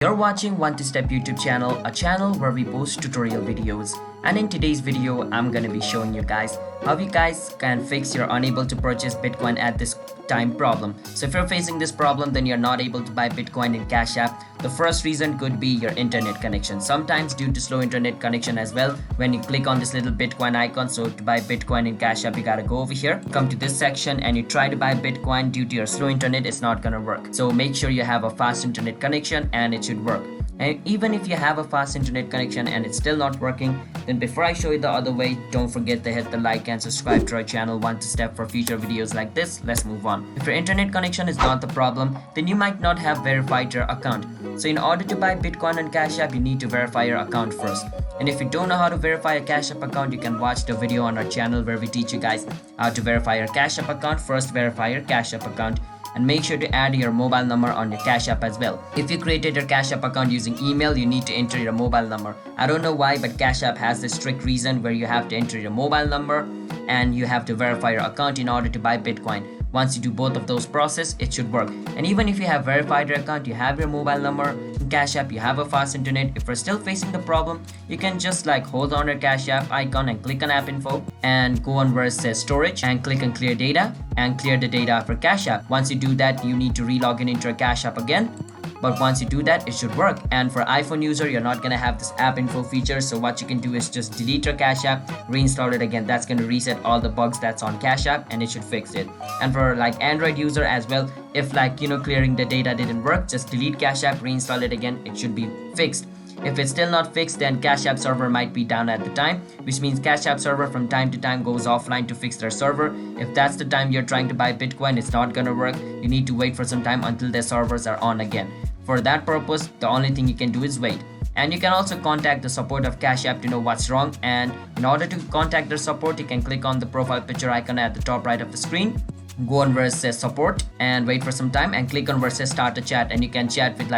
You're watching One to Step YouTube channel, a channel where we post tutorial videos. And in today's video, I'm gonna be showing you guys how you guys can fix your unable to purchase Bitcoin at this time problem. So if you're facing this problem, then you're not able to buy Bitcoin in Cash App. The first reason could be your internet connection. Sometimes due to slow internet connection as well, when you click on this little Bitcoin icon, so to buy Bitcoin in Cash App, you gotta go over here, come to this section, and you try to buy Bitcoin. Due to your slow internet, it's not gonna work. So make sure you have a fast internet connection and it should work. And even if you have a fast internet connection and it's still not working, then before I show you the other way, don't forget to hit the like and subscribe to our channel One to Step for future videos like this. Let's move on. If your internet connection is not the problem, then you might not have verified your account. So in order to buy Bitcoin on Cash App, you need to verify your account first. And if you don't know how to verify a Cash App account, you can watch the video on our channel where we teach you guys how to verify your Cash App account. First, verify your Cash App account. And make sure to add your mobile number on your Cash App as well. If you created your Cash App account using email, you need to enter your mobile number. I don't know why, but Cash App has this strict reason where you have to enter your mobile number and you have to verify your account in order to buy Bitcoin. Once you do both of those processes, it should work. And even if you have verified your account, you have your mobile number in Cash App, you have a fast internet, if you're still facing the problem, you can just hold on your Cash App icon and click on app info and go on where it says storage and click on clear data and clear the data for Cash App. Once you do that, you need to re-log in into your Cash App again. But once you do that, it should work. And for iPhone user, you're not gonna have this app info feature. So what you can do is just delete your Cash App, reinstall it again. That's gonna reset all the bugs that's on Cash App and it should fix it. And for Android user as well, if clearing the data didn't work, just delete Cash App, reinstall it again. It should be fixed. If it's still not fixed, then Cash App server might be down at the time, which means Cash App server from time to time goes offline to fix their server. If that's the time you're trying to buy Bitcoin, it's not gonna work. You need to wait for some time until their servers are on again. For that purpose, the only thing you can do is wait. And you can also contact the support of Cash App to know what's wrong. And in order to contact their support, you can click on the profile picture icon at the top right of the screen. Go on where it says support and wait for some time and click on where it says start a chat, and you can chat with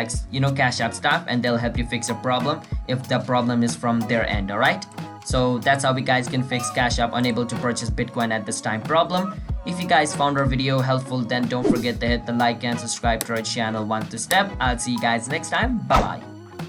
Cash App staff and they'll help you fix your problem if the problem is from their end. Alright, so that's how we guys can fix Cash App unable to purchase Bitcoin at this time problem. If you guys found our video helpful, then don't forget to hit the like and subscribe to our channel One to Step. I'll see you guys next time. Bye bye.